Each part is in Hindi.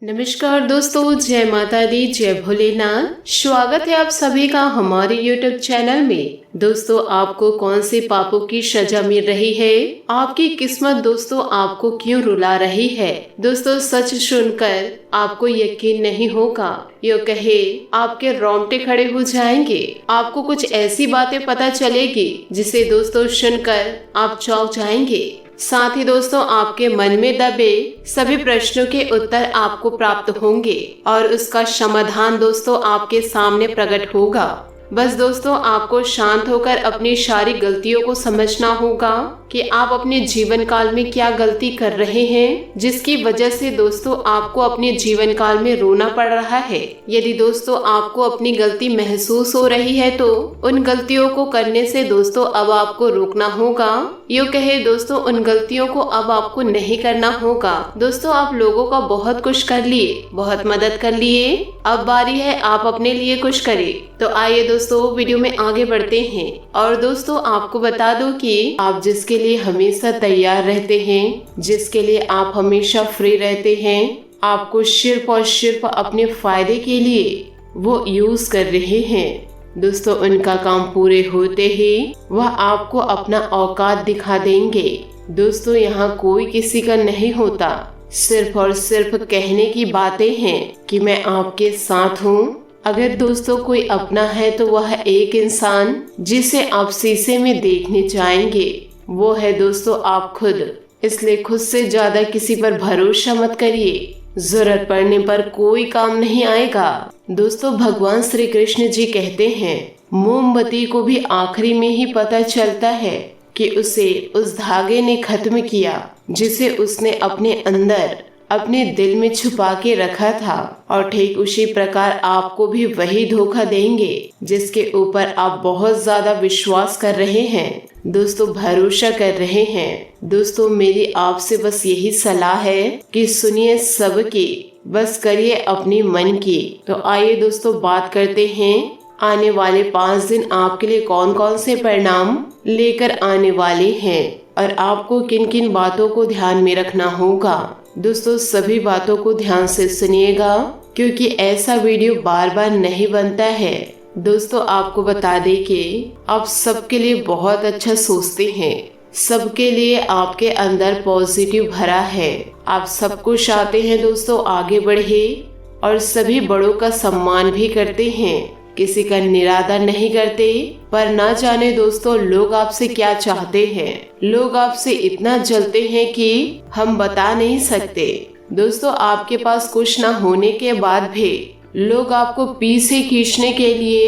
नमस्कार दोस्तों, जय माता दी, जय भोलेनाथ। स्वागत है आप सभी का हमारे YouTube चैनल में। दोस्तों, आपको कौन से पापों की सजा मिल रही है? आपकी किस्मत दोस्तों आपको क्यों रुला रही है? दोस्तों, सच सुनकर आपको यकीन नहीं होगा, यो कहे आपके रोंगटे खड़े हो जाएंगे। आपको कुछ ऐसी बातें पता चलेगी जिसे दोस्तों सुनकर आप चौंक जाएंगे। साथ ही दोस्तों, आपके मन में दबे सभी प्रश्नों के उत्तर आपको प्राप्त होंगे और उसका समाधान दोस्तों आपके सामने प्रकट होगा। बस दोस्तों, आपको शांत होकर अपनी सारी गलतियों को समझना होगा कि आप अपने जीवन काल में क्या गलती कर रहे हैं, जिसकी वजह से दोस्तों आपको अपने जीवन काल में रोना पड़ रहा है। यदि दोस्तों आपको अपनी गलती महसूस हो रही है तो उन गलतियों को करने से दोस्तों अब आपको रोकना होगा। यूँ कहे दोस्तों, उन गलतियों को अब आपको नहीं करना होगा। दोस्तों, आप लोगों का बहुत कुछ कर लिए, बहुत मदद कर लिए, अब बारी है आप अपने लिए कुछ करें। तो आइए दोस्तों वीडियो में आगे बढ़ते हैं। और दोस्तों, आपको बता दो कि आप जिसके लिए हमेशा तैयार रहते हैं, जिसके लिए आप हमेशा फ्री रहते हैं, आपको सिर्फ और सिर्फ अपने फायदे के लिए वो यूज कर रहे हैं। दोस्तों, उनका काम पूरे होते ही वह आपको अपना औकात दिखा देंगे। दोस्तों, यहाँ कोई किसी का नहीं होता, सिर्फ और सिर्फ कहने की बातें हैं कि मैं आपके साथ हूँ। अगर दोस्तों कोई अपना है तो वह एक इंसान जिसे आप शीशे में देखने जाएंगे, वो है दोस्तों आप खुद। इसलिए खुद से ज्यादा किसी पर भरोसा मत करिए, जरूरत पड़ने पर कोई काम नहीं आएगा। दोस्तों, भगवान श्री कृष्ण जी कहते हैं, मोमबत्ती को भी आखिरी में ही पता चलता है कि उसे उस धागे ने खत्म किया जिसे उसने अपने अंदर अपने दिल में छुपा के रखा था। और ठीक उसी प्रकार आपको भी वही धोखा देंगे जिसके ऊपर आप बहुत ज्यादा विश्वास कर रहे हैं, दोस्तों भरोसा कर रहे हैं। दोस्तों, मेरी आपसे बस यही सलाह है कि सुनिए सबकी, बस करिए अपनी मन की। तो आइए दोस्तों बात करते हैं आने वाले 5 दिन आपके लिए कौन कौन से परिणाम लेकर आने वाले हैं और आपको किन किन बातों को ध्यान में रखना होगा। दोस्तों, सभी बातों को ध्यान से सुनिएगा क्योंकि ऐसा वीडियो बार बार नहीं बनता है। दोस्तों, आपको बता दें कि आप सबके लिए बहुत अच्छा सोचते हैं, सबके लिए आपके अंदर पॉजिटिव भरा है। आप सब कुछ चाहते हैं दोस्तों आगे बढ़े और सभी बड़ों का सम्मान भी करते हैं, किसी का निरादर नहीं करते। पर ना जाने दोस्तों लोग आपसे क्या चाहते हैं, लोग आपसे इतना जलते हैं कि हम बता नहीं सकते। दोस्तों, आपके पास कुछ ना होने के बाद भी लोग आपको पीछे खींचने के लिए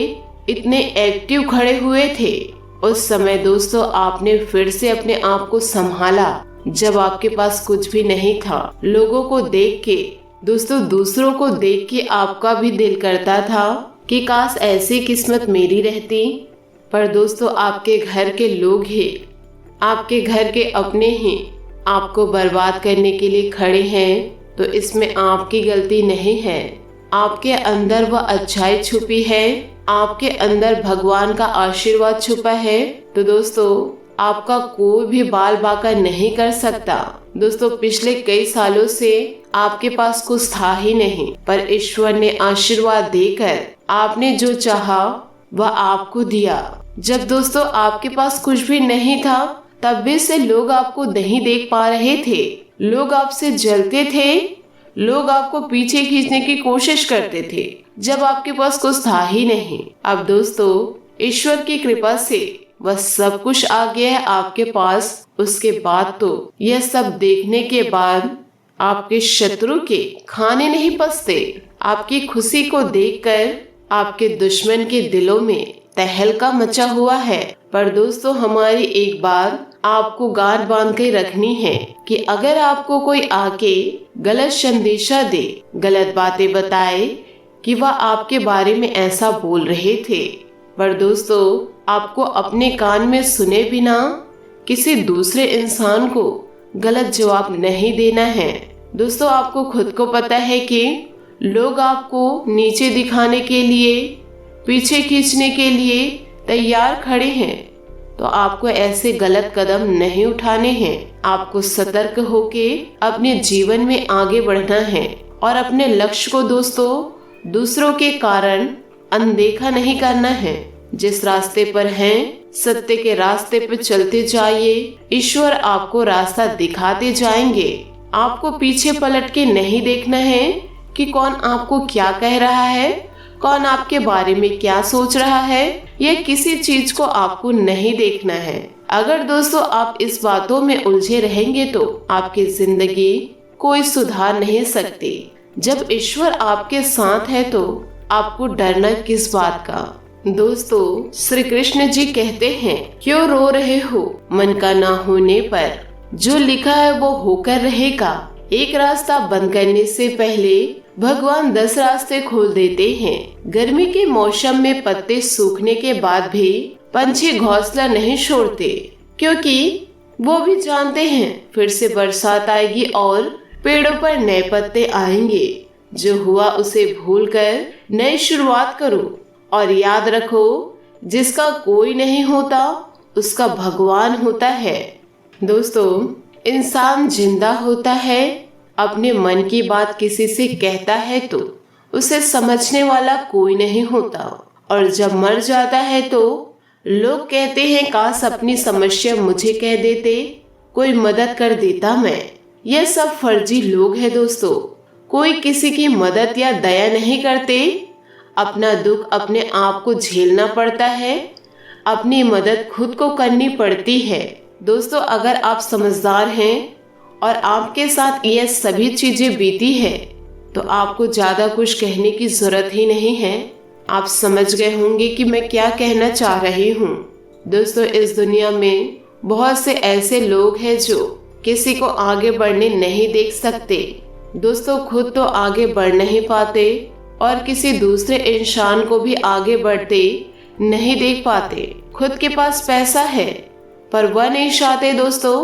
इतने एक्टिव खड़े हुए थे। उस समय दोस्तों आपने फिर से अपने आप को संभाला जब आपके पास कुछ भी नहीं था। लोगों को देख के दोस्तों, दूसरों को देख के आपका भी दिल करता था कि काश ऐसी किस्मत मेरी रहती। पर दोस्तों, आपके घर के लोग ही, आपके घर के अपने ही आपको बर्बाद करने के लिए खड़े हैं। तो इसमें आपकी गलती नहीं है, आपके अंदर वह अच्छाई छुपी है, आपके अंदर भगवान का आशीर्वाद छुपा है। तो दोस्तों, आपका कोई भी बाल बाका नहीं कर सकता। दोस्तों, पिछले कई सालों से आपके पास कुछ था ही नहीं, पर ईश्वर ने आशीर्वाद देकर आपने जो चाहा वह आपको दिया। जब दोस्तों आपके पास कुछ भी नहीं था तब भी से लोग आपको नहीं देख पा रहे थे, लोग आपसे जलते थे, लोग आपको पीछे खींचने की कोशिश करते थे जब आपके पास कुछ था ही नहीं। अब दोस्तों ईश्वर की कृपा से वह सब कुछ आ गया है आपके पास। उसके बाद तो यह सब देखने के बाद आपके शत्रु के खाने नहीं पचते। आपकी खुशी को देखकर आपके दुश्मन के दिलों में तहलका मचा हुआ है। पर दोस्तों, हमारी एक बात आपको गांठ बांध के रखनी है कि अगर आपको कोई आके गलत संदेशा दे, गलत बातें बताए कि वह आपके बारे में ऐसा बोल रहे थे, पर दोस्तों आपको अपने कान में सुने बिना किसी दूसरे इंसान को गलत जवाब नहीं देना है। दोस्तों, आपको खुद को पता है कि लोग आपको नीचे दिखाने के लिए, पीछे खींचने के लिए तैयार खड़े हैं। तो आपको ऐसे गलत कदम नहीं उठाने हैं। आपको सतर्क होके अपने जीवन में आगे बढ़ना है और अपने लक्ष्य को दोस्तों दूसरों के कारण अनदेखा नहीं करना है। जिस रास्ते पर हैं, सत्य के रास्ते पर चलते जाइए। ईश्वर आपको रास्ता दिखाते जाएंगे। आपको पीछे पलट के नहीं देखना है कि कौन आपको क्या कह रहा है, कौन आपके बारे में क्या सोच रहा है। यह किसी चीज को आपको नहीं देखना है। अगर दोस्तों आप इस बातों में उलझे रहेंगे तो आपकी जिंदगी कोई सुधार नहीं सकती। जब ईश्वर आपके साथ है तो आपको डरना किस बात का। दोस्तों श्री कृष्ण जी कहते हैं, क्यों रो रहे हो मन का ना होने पर, जो लिखा है वो होकर रहेगा। एक रास्ता बंद करने से पहले भगवान 10 रास्ते खोल देते हैं। गर्मी के मौसम में पत्ते सूखने के बाद भी पंछी घोंसला नहीं छोड़ते, क्योंकि वो भी जानते हैं फिर से बरसात आएगी और पेड़ों पर नए पत्ते आएंगे। जो हुआ उसे भूलकर नई शुरुआत करो और याद रखो, जिसका कोई नहीं होता उसका भगवान होता है। दोस्तों इंसान जिंदा होता है, अपने मन की बात किसी से कहता है तो उसे समझने वाला कोई नहीं होता, और जब मर जाता है तो लोग कहते हैं काश अपनी समस्या मुझे कह देते, कोई मदद कर देता मैं। यह सब फर्जी लोग हैं दोस्तों। कोई किसी की मदद या दया नहीं करते। अपना दुख अपने आप को झेलना पड़ता है, अपनी मदद खुद को करनी पड़ती है। दोस्तों अगर आप समझदार हैं और आपके साथ यह सभी चीजें बीती है तो आपको ज्यादा कुछ कहने की जरूरत ही नहीं है। आप समझ गए होंगे कि मैं क्या कहना चाह रही हूँ। दोस्तों इस दुनिया में बहुत से ऐसे लोग हैं जो किसी को आगे बढ़ने नहीं देख सकते। दोस्तों खुद तो आगे बढ़ नहीं पाते और किसी दूसरे इंसान को भी आगे बढ़ते नहीं देख पाते। खुद के पास पैसा है पर वह नहीं चाहते दोस्तों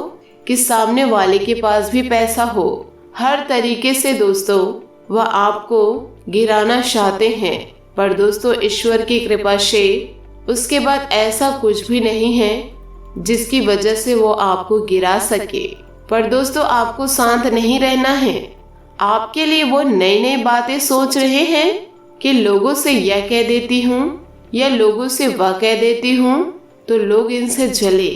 कि सामने वाले के पास भी पैसा हो। हर तरीके से दोस्तों वह आपको गिराना चाहते हैं, पर दोस्तों ईश्वर की कृपा से उसके बाद ऐसा कुछ भी नहीं है जिसकी वजह से वो आपको गिरा सके। पर दोस्तों आपको शांत नहीं रहना है। आपके लिए वो नई नई बातें सोच रहे हैं कि लोगों से यह कह देती हूँ या लोगों से वह कह देती हूँ तो लोग इनसे जले।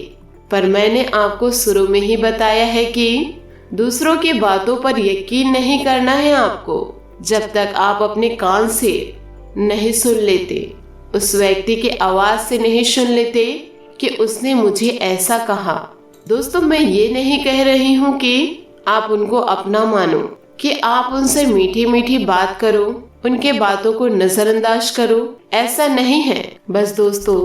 पर मैंने आपको शुरू में ही बताया है कि दूसरों की बातों पर यकीन नहीं करना है आपको, जब तक आप अपने कान से नहीं सुन लेते, उस व्यक्ति की आवाज से नहीं सुन लेते कि उसने मुझे ऐसा कहा। दोस्तों मैं ये नहीं कह रही हूँ कि आप उनको अपना मानो, कि आप उनसे मीठी मीठी बात करो, उनके बातों को नजरअंदाज करो, ऐसा नहीं है। बस दोस्तों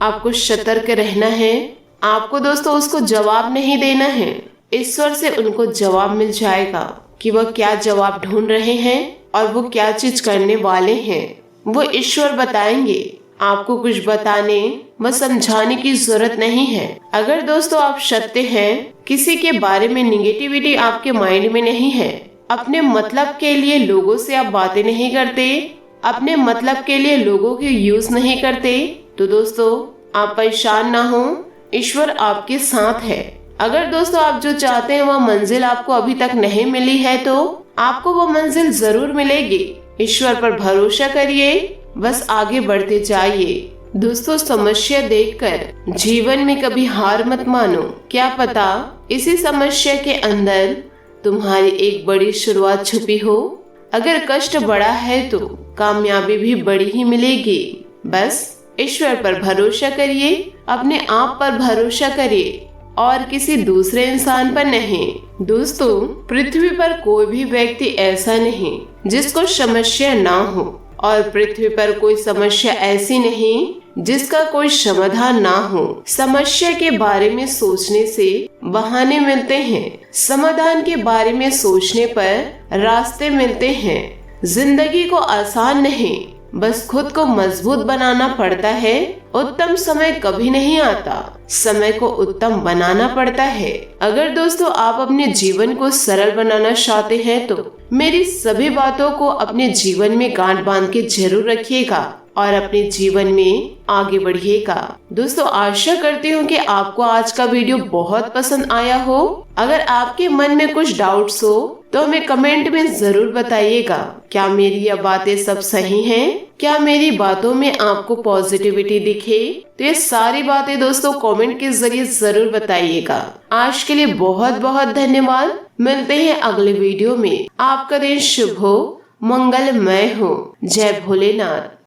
आपको सतर्क रहना है। आपको दोस्तों उसको जवाब नहीं देना है। ईश्वर से उनको जवाब मिल जाएगा कि वह क्या जवाब ढूंढ रहे हैं और वो क्या चीज करने वाले हैं। वो ईश्वर बताएंगे। आपको कुछ बताने व समझाने की जरूरत नहीं है। अगर दोस्तों आप सत्य हैं, किसी के बारे में निगेटिविटी आपके माइंड में नहीं है, अपने मतलब के लिए लोगों से आप बातें नहीं करते, अपने मतलब के लिए लोगों के यूज नहीं करते, तो दोस्तों आप परेशान ना हो, ईश्वर आपके साथ है। अगर दोस्तों आप जो चाहते हैं वह मंजिल आपको अभी तक नहीं मिली है तो आपको वो मंजिल जरूर मिलेगी। ईश्वर पर भरोसा करिए, बस आगे बढ़ते जाइए। दोस्तों समस्या देखकर जीवन में कभी हार मत मानो। क्या पता इसी समस्या के अंदर तुम्हारी एक बड़ी शुरुआत छुपी हो। अगर कष्ट बड़ा है तो कामयाबी भी बड़ी ही मिलेगी। बस ईश्वर पर भरोसा करिए, अपने आप पर भरोसा करिए और किसी दूसरे इंसान पर नहीं। दोस्तों पृथ्वी पर कोई भी व्यक्ति ऐसा नहीं जिसको समस्या ना हो, और पृथ्वी पर कोई समस्या ऐसी नहीं जिसका कोई समाधान ना हो। समस्या के बारे में सोचने से बहाने मिलते हैं, समाधान के बारे में सोचने पर रास्ते मिलते हैं। जिंदगी को आसान नहीं, बस खुद को मजबूत बनाना पड़ता है उत्तम समय कभी नहीं आता, समय को उत्तम बनाना पड़ता है। अगर दोस्तों आप अपने जीवन को सरल बनाना चाहते हैं तो मेरी सभी बातों को अपने जीवन में गांठ बांध के जरूर रखिएगा और अपने जीवन में आगे बढ़िएगा। दोस्तों आशा करती हूँ कि आपको आज का वीडियो बहुत पसंद आया हो। अगर आपके मन में कुछ डाउट्स हो तो हमें कमेंट में जरूर बताइएगा। क्या मेरी यह बातें सब सही हैं? क्या मेरी बातों में आपको पॉजिटिविटी दिखे? तो ये सारी बातें दोस्तों कमेंट के जरिए जरूर बताइएगा। आज के लिए बहुत बहुत धन्यवाद। मिलते हैं अगले वीडियो में। आपका दिन शुभ हो, मंगलमय हो। जय भोलेनाथ।